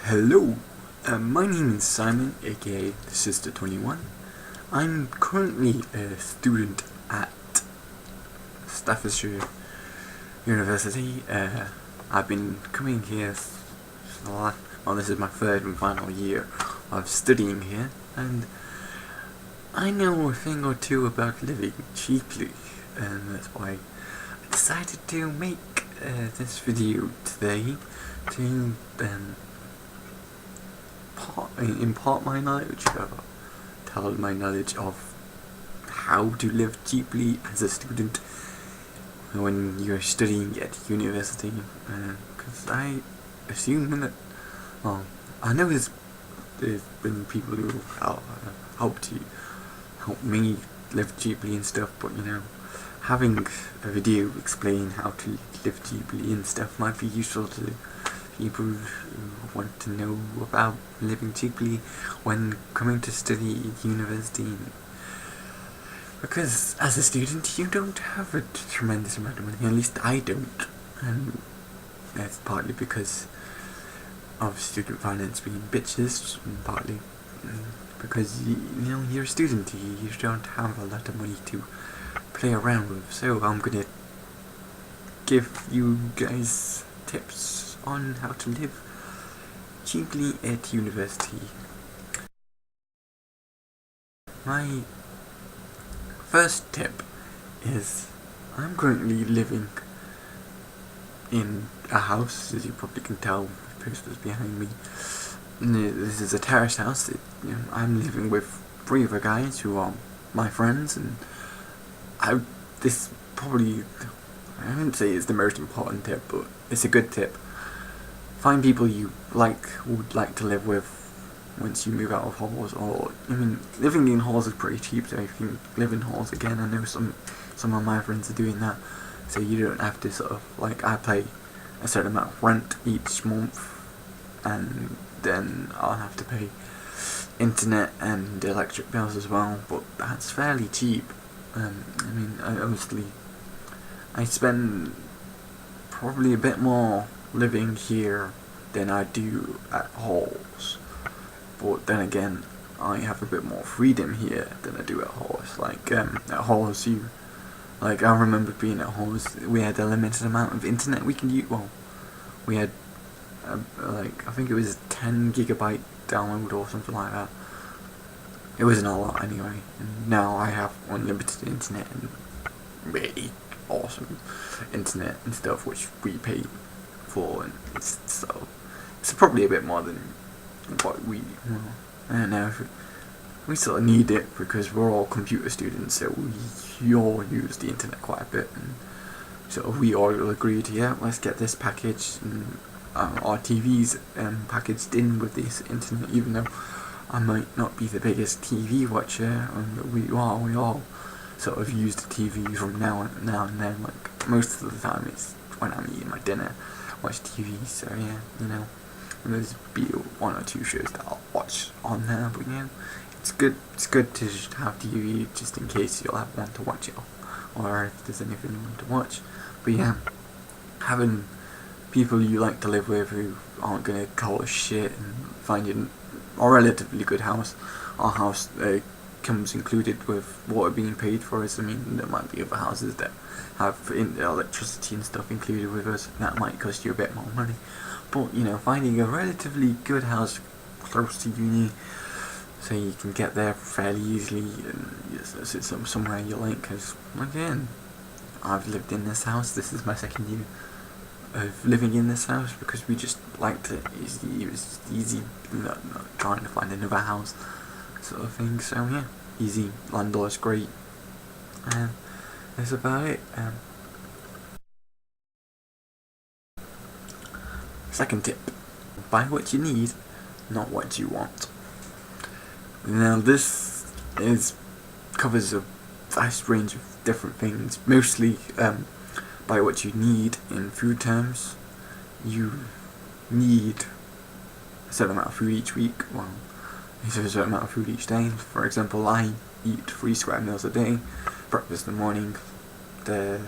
Hello, my name is Simon, aka Sister21. I'm currently a student at Staffordshire University. I've been coming here this is my third and final year of studying here, and I know a thing or two about living cheaply, and that's why I decided to make this video today to impart my knowledge, tell my knowledge of how to live cheaply as a student when you're studying at university, because I assume that, I know there's been people who help me live cheaply and stuff, but having a video explain how to live cheaply and stuff might be useful to people who want to know about living cheaply when coming to study at university. Because as a student, you don't have a tremendous amount of money, at least I don't, and that's partly because of student finance being bitches, and partly because you're a student, you don't have a lot of money to play around with. So I'm gonna give you guys tips on how to live cheaply at university. My first tip is I'm currently living in a house, as you probably can tell with posters behind me. This is a terrace house. I'm living with 3 other guys who are my friends, and I wouldn't say it's the most important tip, but it's a good tip. Find people you would like to live with once you move out of halls, or living in halls is pretty cheap, so if you live in halls again, I know some of my friends are doing that, so you don't have to I pay a certain amount of rent each month, and then I'll have to pay internet and electric bills as well, but that's fairly cheap. I spend probably a bit more living here than I do at halls, but then again, I have a bit more freedom here than I do at halls. At halls, I remember being at halls, we had a limited amount of internet we can use. Well, we had I think it was 10 gigabyte download or something like that. It wasn't a lot anyway, and now I have unlimited internet and really awesome internet and stuff, which we pay for, and it's probably a bit more than what I don't know, we sort of need it because we're all computer students, so we all use the internet quite a bit, and so we all agreed, let's get this package, and our TV's packaged in with this internet, even though I might not be the biggest TV watcher, and we all sort of use the TV from now and then. Most of the time it's when I'm eating my dinner, watch TV, so and there's be 1 or 2 shows that I'll watch on there, but it's good to just have TV just in case you'll have one to watch it, or if there's anything you want to watch. But having people you like to live with who aren't gonna call us shit and find you a relatively good house. Our house comes included with water being paid for us. There might be other houses that have electricity and stuff included with us. That might cost you a bit more money. But finding a relatively good house close to uni, so you can get there fairly easily, and it's somewhere you like. Because again, I've lived in this house. This is my 2nd year of living in this house because we just liked it. It was easy, not trying to find another house, sort of thing. So easy. Landlord's great. That's about it. Second tip: buy what you need, not what you want. Now this covers a vast range of different things. Mostly buy what you need in food terms. You need a certain amount of food each week. Well, a certain amount of food each day. For example, I eat 3 square meals a day: breakfast in the morning, the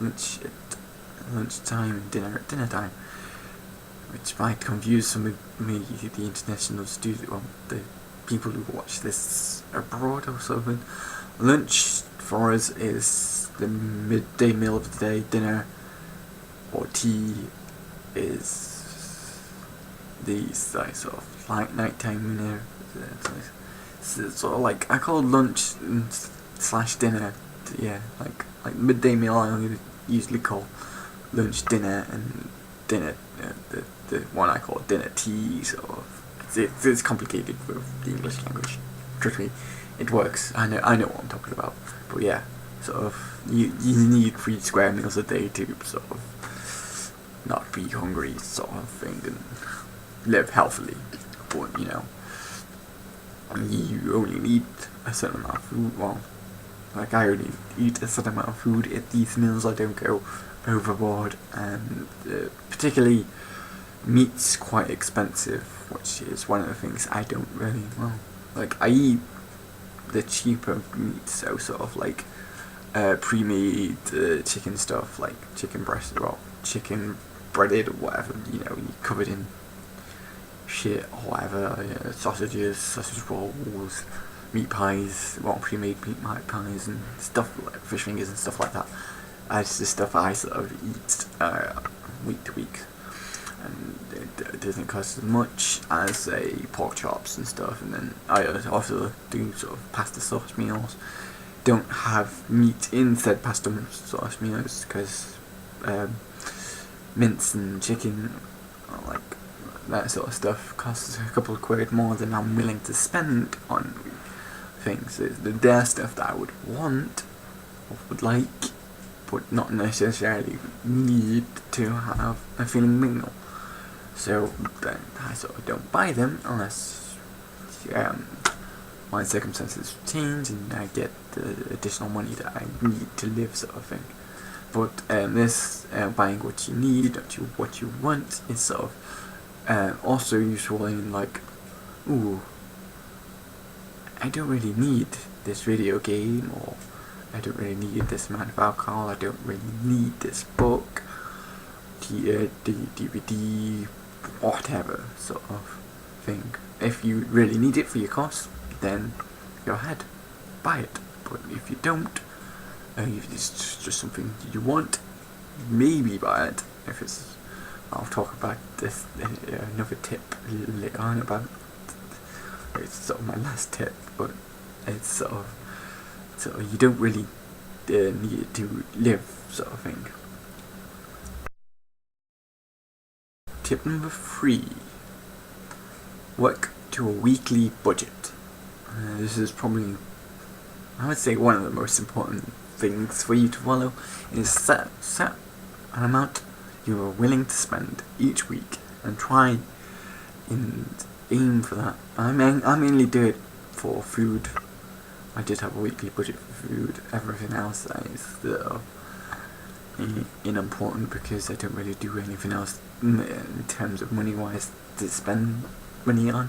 lunch at lunchtime, and dinner at dinner time. which might confuse some of me, the international student, well, the people who watch this abroad or something. Lunch for us is the midday meal of the day. Dinner or tea is these like sort of like nighttime dinner. It's sort of like I call lunch slash dinner. Yeah, like midday meal I usually call lunch dinner, and dinner the one I call dinner tea. Sort of it's complicated with the English language. Trust me, it works. I know what I'm talking about. But yeah, sort of you need 3 square meals a day to sort of not be hungry, sort of thing, and live healthily. But you only need a certain amount of food. Well, like I only eat a certain amount of food at these meals. I don't go overboard, and particularly meat's quite expensive, which is one of the things I don't really like. I eat the cheaper meat, so sort of like pre-made chicken stuff, like chicken breast, well, chicken breaded or whatever, you covered in shit or whatever, sausages, sausage rolls, meat pies, well, pre-made meat pies and stuff like fish fingers and stuff like that. It's the stuff I sort of eat week to week, and it doesn't cost as much as say pork chops and stuff. And then I also do sort of pasta sauce meals. Don't have meat in said pasta sauce meals because mince and chicken, like that sort of stuff, costs a couple of quid more than I'm willing to spend on things. They're stuff that I would want or would like, but not necessarily need to have a feeling meal. So then I sort of don't buy them unless my circumstances change and I get the additional money that I need to live, sort of thing. But this buying what you need, what you want, is sort of also useful in like, ooh, I don't really need this video game, or I don't really need this amount of alcohol, I don't really need this book, the DVD, whatever sort of thing. If you really need it for your cost, then go ahead, buy it. But if you don't, if it's just something you want, maybe buy it. If it's, I'll talk about this another tip later on about. It's sort of my last tip, but it's sort of you don't really need it to live, sort of thing. Tip number 3: work to a weekly budget. This is probably, I would say, one of the most important things for you to follow. Is set an amount you are willing to spend each week and try and aim for that. I mainly do it for food. I just have a weekly budget for food. Everything else is unimportant because I don't really do anything else in terms of money wise to spend money on.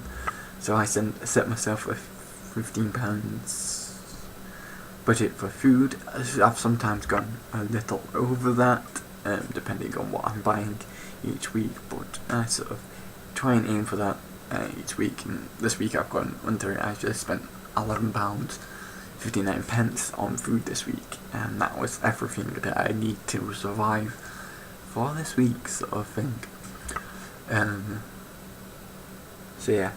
So I set myself a £15 budget for food. I've sometimes gone a little over that, depending on what I'm buying each week, but I sort of try and aim for that each week. And this week I've gone under it. I just spent £11.59 on food this week, and that was everything that I need to survive for this week, sort of thing. So yeah,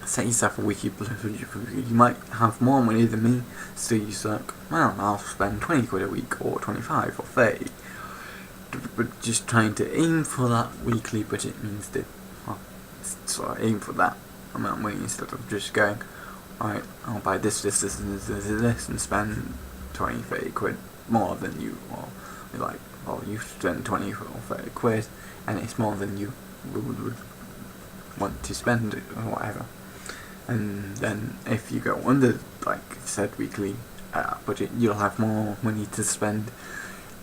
set yourself a weekly budget for food. You might have more money than me, so you're like, well, I'll spend 20 quid a week, or 25 or 30. But just trying to aim for that weekly budget means that, sort of aim for that amount of money instead of just going, alright, I'll buy this, and spend 20-30 quid more than you, or you're like, well, you spend 20 or 30 quid, and it's more than you would want to spend, or whatever. And then if you go under, like said, weekly budget, you'll have more money to spend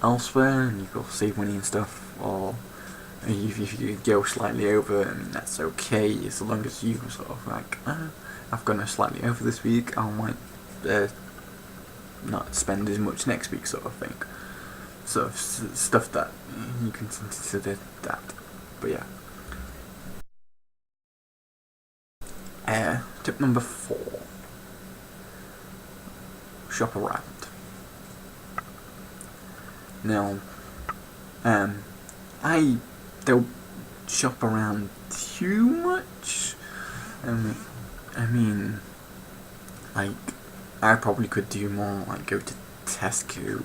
elsewhere, and you can save money and stuff. Or if you go slightly over, and that's okay, as long as you sort of like, I've gone slightly over this week, I might not spend as much next week, sort of thing. Sort of stuff that you can consider that. But yeah, Tip number 4. Shop around. Now, I don't shop around too much. I mean, like, I probably could do more, like go to Tesco.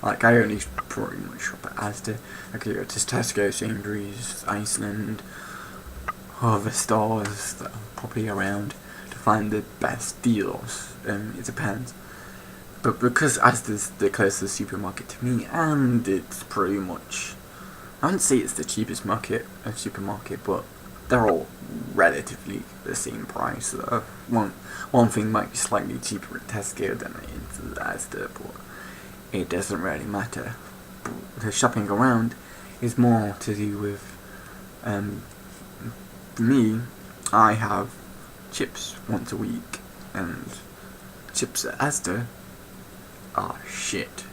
Like, I only pretty much shop at Asda. I could go to Tesco, Sainsbury's, Iceland, other stores that are probably around to find the best deals. It depends. But because Asda's the closest supermarket to me, and it's pretty much, I wouldn't say it's the cheapest supermarket, but they're all relatively the same price. One thing might be slightly cheaper at Tesco than it is at Asda, but it doesn't really matter. The shopping around is more to do with, for me, I have chips once a week, and chips at Asda are shit.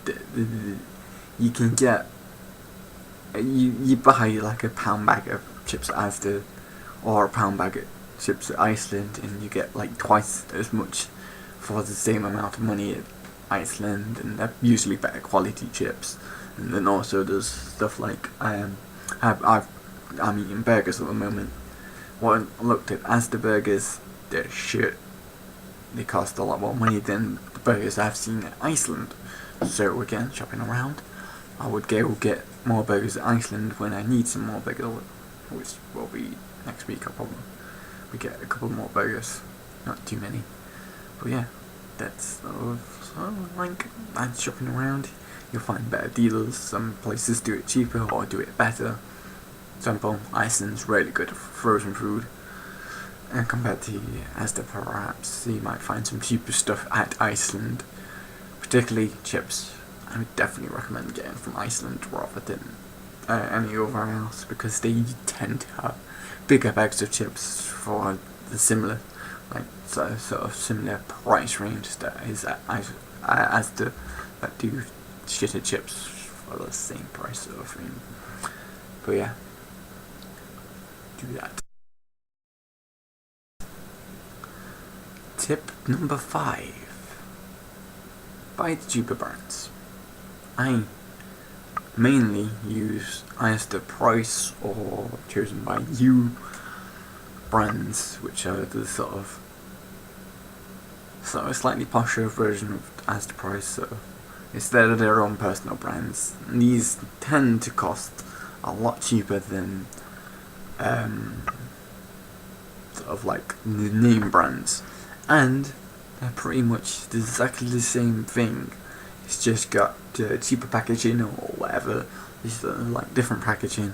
You can get, you buy like a pound bag of chips at Asda or a pound bag of chips at Iceland, and you get like twice as much for the same amount of money at Iceland, and they're usually better quality chips. And then also there's stuff like I'm eating burgers at the moment. When I looked at Asda burgers, they're shit. They cost a lot more money than the burgers I've seen at Iceland. So again, shopping around, I would go get more burgers at Iceland when I need some more burgers, which will be next week. I'll probably get a couple more burgers, not too many. But yeah, that's like, I'm shopping around. You'll find better deals. Some places do it cheaper or do it better. For example, Iceland's really good for frozen food. And compared to Asda, perhaps you might find some cheaper stuff at Iceland, particularly chips. I would definitely recommend getting from Iceland rather than any other else, because they tend to have bigger bags of chips for the similar, like sort of similar price range that is at Asda, that do shitter chips for the same price sort of thing. But yeah, do that. Tip number 5. Buy the cheaper brands. I mainly use Asda Price or Chosen by You brands, which are the sort of slightly posher version of Asda Price. So it's their own personal brands. And these tend to cost a lot cheaper than sort of like the name brands. And they're pretty much exactly the same thing. It's just got cheaper packaging or whatever. It's like different packaging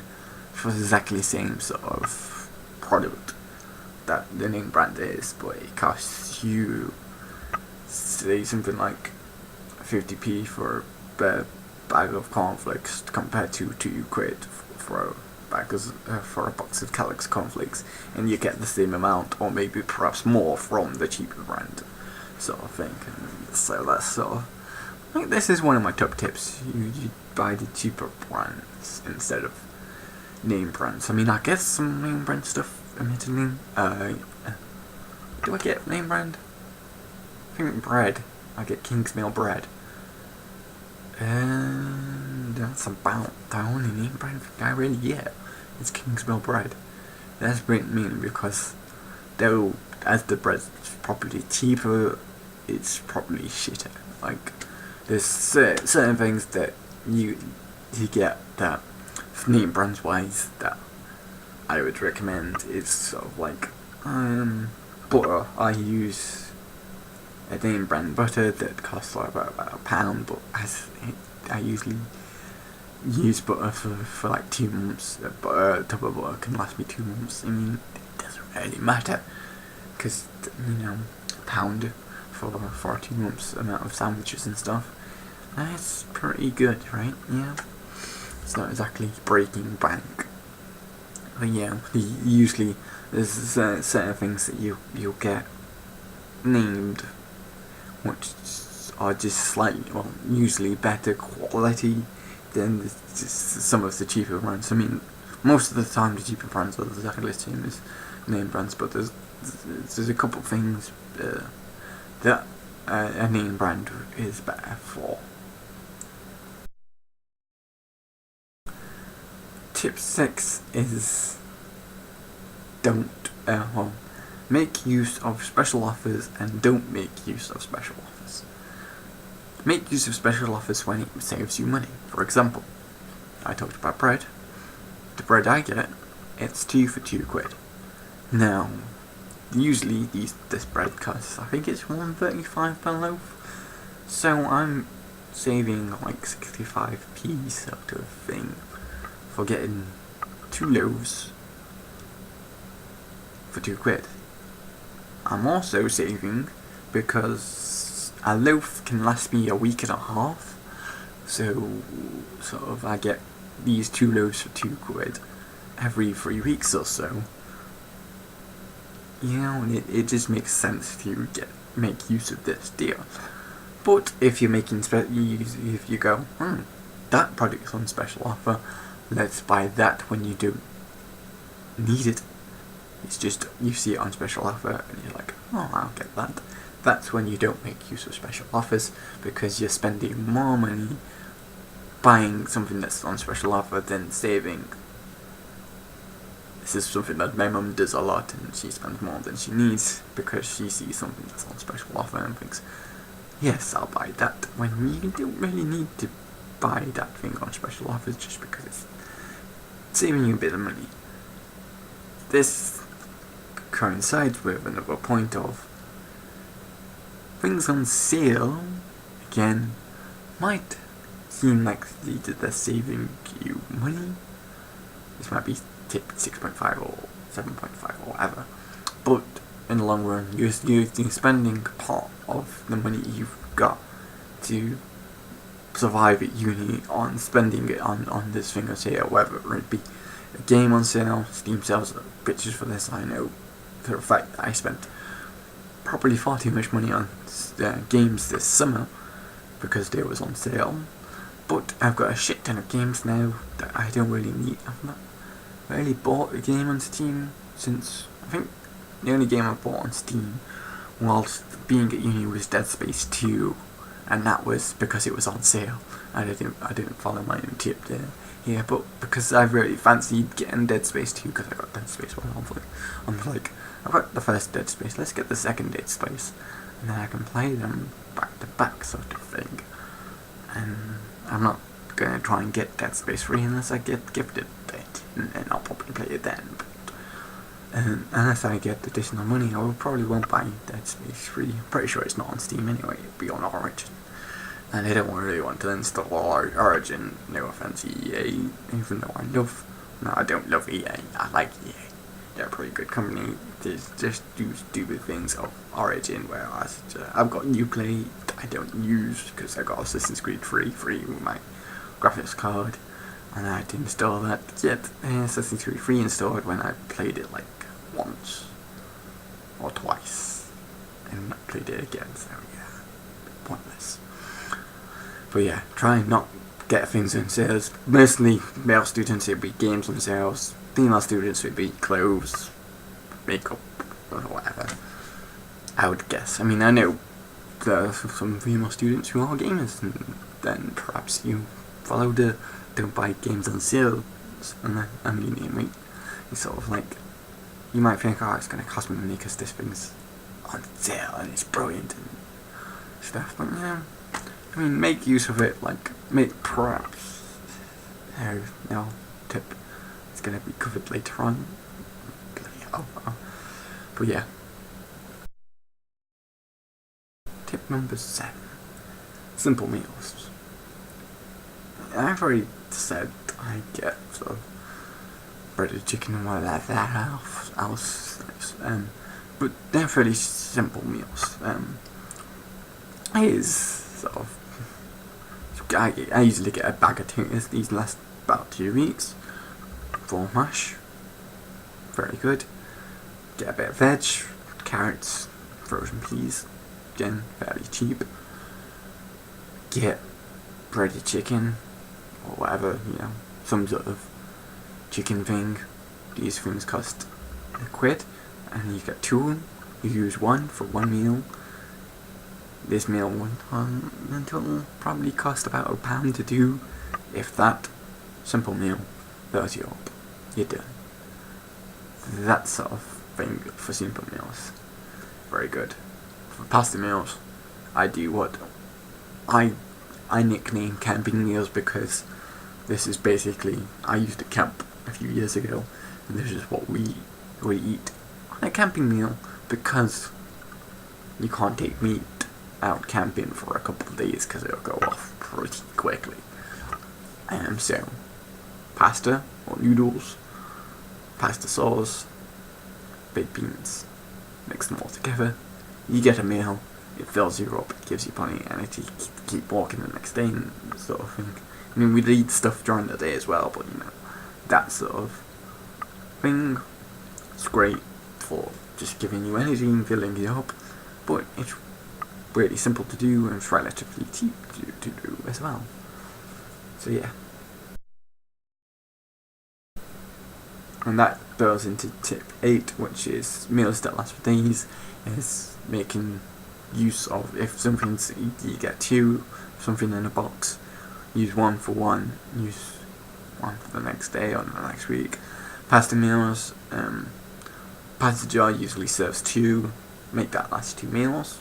for exactly the same sort of product that the name brand is, but it costs you, say, something like 50p for a bag of cornflakes compared to £2 for a box of Kellogg's cornflakes, and you get the same amount or maybe perhaps more from the cheaper brand, sort of thing. And so that's sort of, I think this is one of my top tips. You buy the cheaper brands instead of name brands. I mean, I guess some name brand stuff, admittedly. Do I get name brand? I think bread. I get Kingsmill bread. And that's about the only name brand I really get. It's Kingsmill bread. That's mainly because, though, as the bread's probably cheaper, it's probably shitter. Like, there's certain things that you get that, name brands wise, that I would recommend. It's sort of like butter. I use a name brand butter that costs like about £1, but I usually use butter for like 2 months. A tub of butter can last me 2 months. I mean, it doesn't really matter, because, a pound for 2 months amount of sandwiches and stuff, that's pretty good, right? Yeah, it's not exactly breaking bank. But yeah, usually there's certain things that you'll get named, which are just slightly, well, usually better quality than some of the cheaper brands. I mean, most of the time the cheaper brands are exactly the same as name brands, but there's a couple of things that a name brand is better for. Tip 6 is don't make use of special offers and don't make use of special offers. Make use of special offers when it saves you money. For example, I talked about bread. The bread I get, it's 2 for £2. Now, usually this bread costs, I think it's £1.35 per loaf. So I'm saving like 65p sort of thing for getting 2 loaves for £2. I'm also saving because a loaf can last me a week and a half. So sort of I get these 2 loaves for £2 every 3 weeks or so. You know, and it just makes sense to make use of this deal. But if you're making if you go, that product's on special offer, let's buy that when you don't need it. It's just you see it on special offer and you're like, oh, I'll get that. That's when you don't make use of special offers, because you're spending more money buying something that's on special offer than saving. This is something that my mum does a lot, and she spends more than she needs because she sees something that's on special offer and thinks, yes, I'll buy that, when you don't really need to buy that thing on special offers just because it's saving you a bit of money. This coincides with another point of things on sale, again, might seem like they're saving you money. This might be tip 6.5 or 7.5 or whatever, but in the long run you're spending part of the money you've got to survive at uni on spending it on this thing on sale, whether it be a game on sale. Steam sells pictures for this, I know for a fact that I spent probably far too much money on games this summer because they was on sale, but I've got a shit ton of games now that I don't really need. I've not really bought a game on Steam since, I think the only game I bought on Steam whilst being at uni was Dead Space 2, and that was because it was on sale. I didn't follow my own tip there. Yeah, but because I really fancied getting Dead Space 2 because I got Dead Space 1 I'm like, I've got the first Dead Space, let's get the second Dead Space, and then I can play them back to back sort of thing. And I'm not gonna try and get Dead Space 3 unless I get gifted it, and then I'll probably play it then. But unless I get additional money, I probably won't buy Dead Space 3. I'm pretty sure it's not on Steam anyway, it'll be on Origin. And I don't really want to install Origin, no offense EA, even though I don't love EA, I like EA. They're a pretty good company, they just do stupid things of Origin, whereas I've got Uplay I don't use because I got Assassin's Creed 3 free with my graphics card, and I didn't install that yet. Assassin's Creed 3 installed when I played it like once or twice and not played it again, so yeah, pointless. But yeah, try and not get things on sales. Mostly male students, it'd be games on sales. Female students would be clothes, makeup, or whatever, I would guess. I mean, I know there are some female students who are gamers, and then perhaps you follow the don't buy games on sale. And I mean, it's sort of like, you might think, oh, it's going to cost me money because this thing's on sale and it's brilliant and stuff, but yeah, I mean, make use of it, like, perhaps, no, tip, it's going to be covered later on, but yeah. Tip number 7, simple meals. I've already said I get sort of breaded chicken and whatever else, but they're fairly simple meals. Is sort of, I usually get a bag of potatoes. These last about 2 weeks. Full mash, very good. Get a bit of veg, carrots, frozen peas, again fairly cheap. Get breaded chicken or whatever, some sort of chicken thing. These things cost £1. and you get two. You use one for one meal. This meal will probably cost about £1 to do, if that. Simple meal, fills you up. You're done. That sort of thing for simple meals. Very good. For pasta meals, I do what I nickname camping meals, because this is basically, I used to camp a few years ago, and this is what we eat on a camping meal, because you can't take meat out camping for a couple of days because it'll go off pretty quickly. So pasta or noodles, pasta sauce, baked beans, mix them all together. You get a meal. It fills you up. It gives you plenty of energy to keep walking the next day and sort of thing. I mean, we'd eat stuff during the day as well, but that sort of thing. It's great for just giving you energy and filling you up, but it's really simple to do and it's relatively cheap to do as well. So yeah. And that goes into tip 8, which is meals that last for days, is making use of, if something's, you get something in a box, use one for one, use one for the next day or the next week. Pasta meals, pasta jar usually serves 2, make that last 2 meals.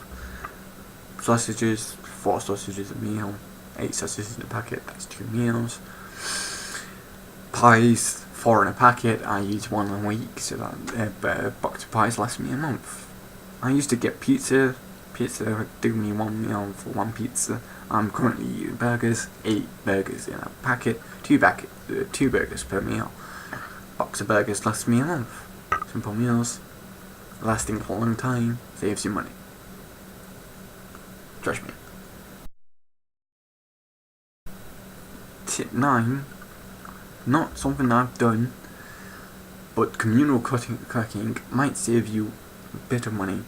Sausages, 4 sausages a meal, 8 sausages in a packet, that's 2 meals. Pies, 4 in a packet, I use 1 a week, so that a box of pies lasts me a month. I used to get pizza would do me 1 meal for 1 pizza. I'm currently eating burgers, 8 burgers in a packet, 2 burgers per meal. Box of burgers lasts me a month. Simple meals, lasting for a long time, saves you money. Trust me. Tip 9, not something I've done, but communal cooking might save you a bit of money,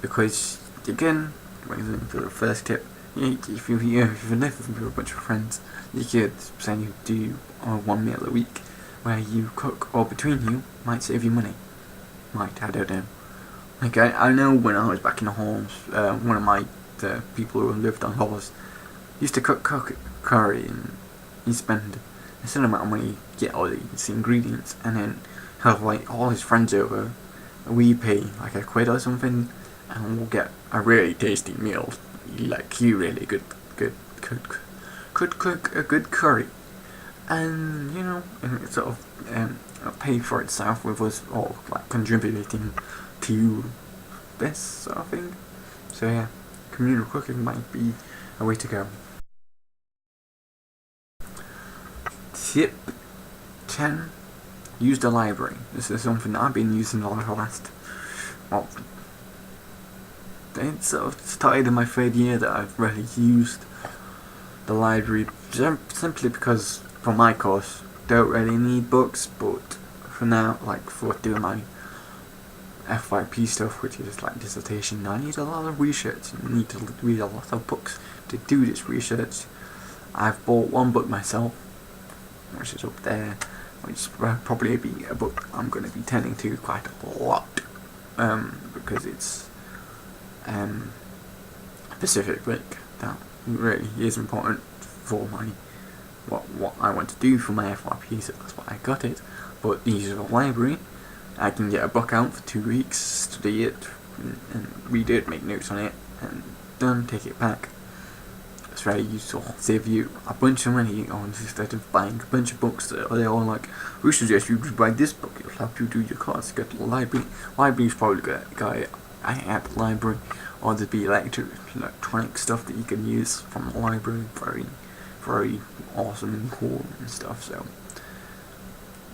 because again, going into the first tip, if you live with a bunch of friends, you could say you do 1 meal a week where you cook all between you, might save you money. I don't know. Like I know when I was back in the halls, one of the people who lived on halls used to cook curry, and he spend a certain amount of money, get all these ingredients, and then have like all his friends over. We pay like £1 or something, and we'll get a really tasty meal. Like he really could cook a good curry, and and it sort of paid for itself with us all like contributing to this sort of thing. So yeah, communal cooking might be a way to go. Tip 10. Use the library. This is something I've been using a lot the last, it's sort of started in my 3rd year that I've really used the library, simply because for my course don't really need books, but for now, like for doing my FYP stuff, which is like dissertation, I need a lot of research and need to read a lot of books to do this research. I've bought 1 book myself, which is up there, which will probably be a book I'm going to be turning to quite a lot, because it's a specific book that really is important for my what I want to do for my FYP, so that's why I got it. But use the library, I can get a book out for 2 weeks, study it, and read it, make notes on it, and done, take it back. It's very useful, save you a bunch of money instead of buying a bunch of books that are all like, we suggest you buy this book, it'll help you do your course. Go to the library. Library's probably got at the library, or there'd be electronic stuff that you can use from the library, very, very awesome and cool and stuff. So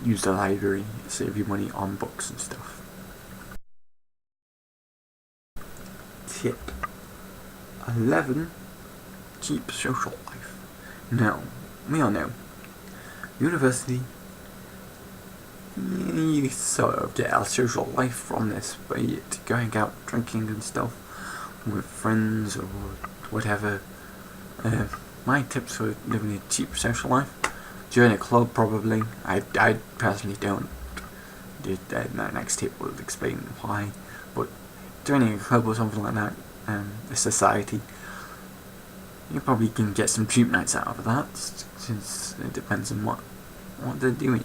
use the library, save you money on books and stuff. Tip 11. Keep social life. Now, we all know, university, you sort of get a social life from this, be it going out drinking and stuff with friends or whatever. My tips for living a cheap social life: join a club, probably. I personally don't the next tip will explain why. But joining a club or something like that, a society, you probably can get some cheap nights out of that, since it depends on what they're doing.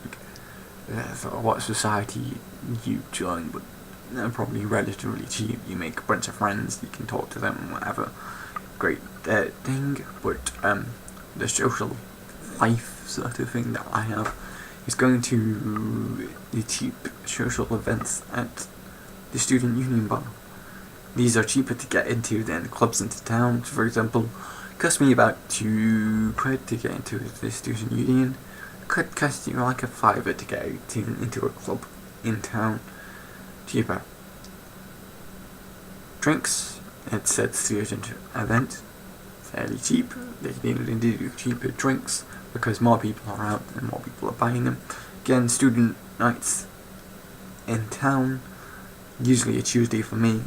What society you join, but they're probably relatively cheap. You make a bunch of friends, you can talk to them, whatever. Great thing, but the social life sort of thing that I have is going to the cheap social events at the student union bar. These are cheaper to get into than clubs into town. For example, it cost me about £2 to get into the student union. Could cost you like a £5 to get into a club in town. Cheaper. Drinks, it's a student event, fairly cheap. They needed to do cheaper drinks because more people are out and more people are buying them. Again, student nights in town, usually a Tuesday for me.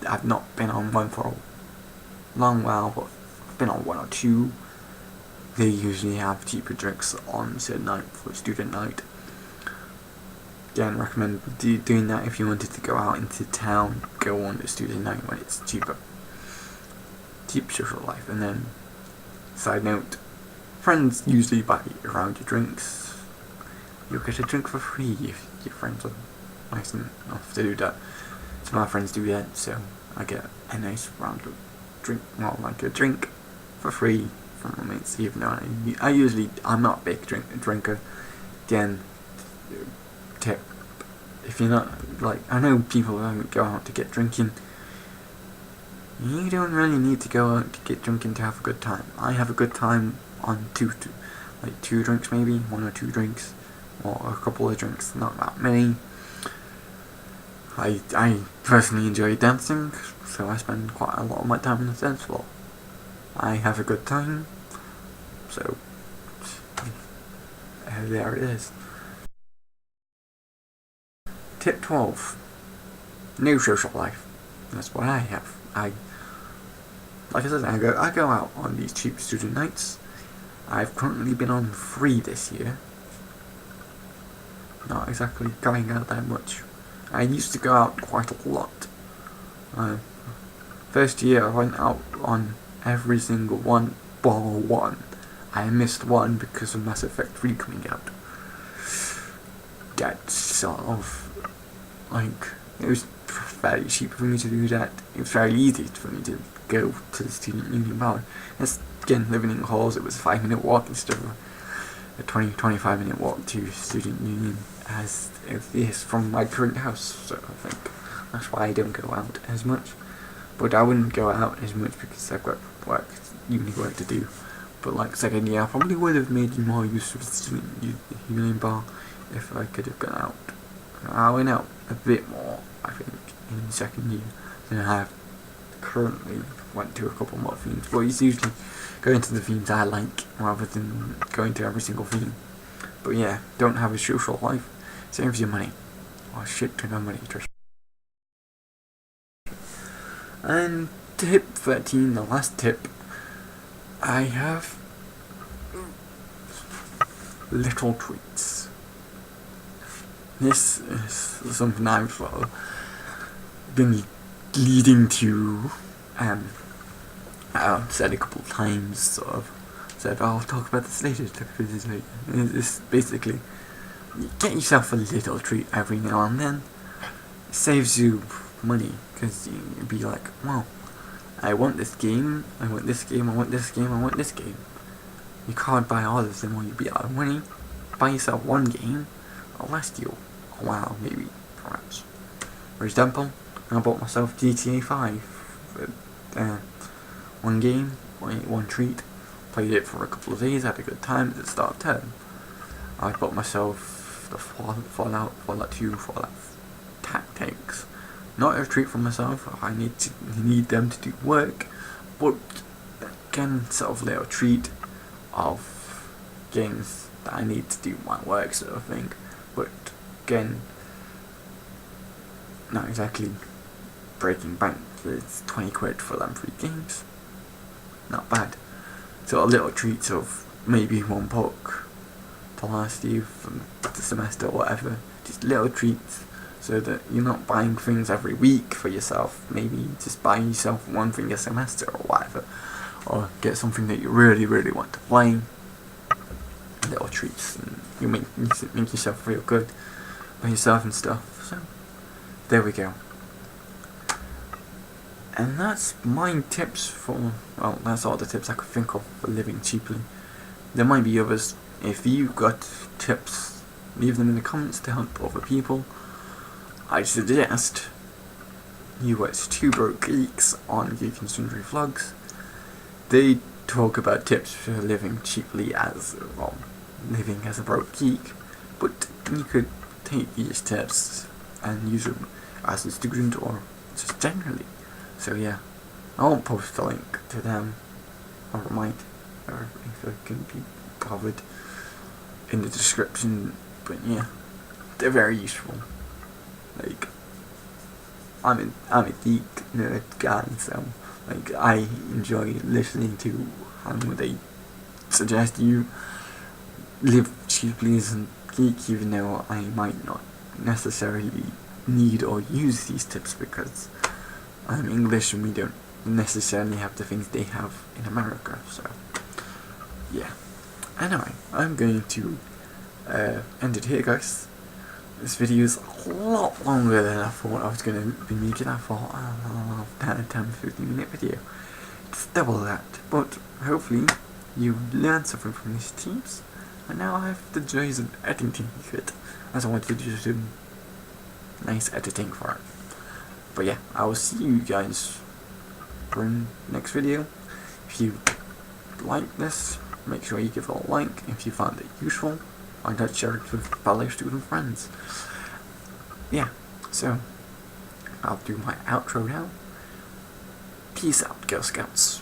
I've not been on one for a long while, but I've been on one or two. They usually have cheaper drinks on said night for student night. Again, recommend doing that if you wanted to go out into town. Go on the student night when it's cheaper. Cheap social life. And then, side note, friends usually buy around your drinks. You'll get a drink for free if your friends are nice enough to do that. So my friends do that, so I get a nice round of drink, well, like a drink for free from my mates, even though I'm not a big drinker. Again, tip, if you're not, like, I know people don't go out to get drinking. You don't really need to go out to get drinking to have a good time. I have a good time on two drinks maybe, one or two drinks, or a couple of drinks, not that many. I personally enjoy dancing, so I spend quite a lot of my time on the dance floor. I have a good time, so there it is. Tip 12. No social life. That's what I have. Like I said, I go out on these cheap student nights. I've currently been on 3 this year. Not exactly going out that much. I used to go out quite a lot. First year I went out on every single one, bar one. I missed one because of Mass Effect 3 coming out. That's sort of, like, it was fairly cheap for me to do that. It was very easy for me to go to the student union bar. Again, living in halls, it was a 5-minute walk instead of a 20-25 minute walk to student union, as it is from my current house. So I think that's why I don't go out as much. But I wouldn't go out as much because I've got uni work to do. But like second year, I probably would have made more use of the student union bar if I could have gone out. I went out a bit more, I think, in second year than I have currently. Went to a couple more themes, but it's usually going to the themes I like rather than going to every single theme. But yeah, don't have a social life. Saves you money. Oh shit, ton of money. And tip 13, the last tip, I have little treats. This is something I've sort of been leading to, I've said a couple of times, sort of said, I'll talk about this later. It's basically, you get yourself a little treat every now and then. It saves you money, because you'd be like, well, I want this game, I want this game, I want this game, I want this game. You can't buy all of them or you'd be out of money. Buy yourself one game, it'll last you a while, maybe, perhaps. For example, I bought myself GTA 5. One game, one treat. Played it for a couple of days, had a good time at the start of term. I bought myself the Fallout 2, Fallout Tactics. Not a treat for myself, I need them to do work, but again, sort of little treat of games that I need to do my work sort of thing. But again, not exactly breaking bank. It's 20 quid for them 3 games. Not bad. So a little treats of maybe one book to last you from the semester or whatever. just little treats, so that you're not buying things every week for yourself. Maybe just buy yourself one thing a semester or whatever, or get something that you really, really want to play. Little treats, and you make yourself feel good by yourself and stuff. So there we go. And that's my tips for, well, that's all the tips I could think of for living cheaply. There might be others. If you've got tips, leave them in the comments to help other people. I suggest you watch Two Broke Geeks on Geek and Sundry Vlogs. They talk about tips for living cheaply as, well, living as a broke geek, but you could take these tips and use them as a student or just generally. So yeah, I won't post a link to them, or might, or if I can be bothered, in the description, but yeah, they're very useful. Like, I'm a geek nerd guy, so like I enjoy listening to how they suggest you live cheaply as a geek, even though I might not necessarily need or use these tips because I'm English and we don't necessarily have the things they have in America. So yeah. Anyway, I'm going to end it here, guys. This video is a lot longer than I thought I was going to be making. I thought, 10-15 minute video. It's double that. But hopefully you learned something from these tips. And now I have the joys of editing it, as I wanted to do some nice editing for it. But yeah, I will see you guys for the next video. If you like this, make sure you give it a like. If you found it useful, why not share it with fellow student friends? Yeah, so I'll do my outro now. Peace out, Girl Scouts.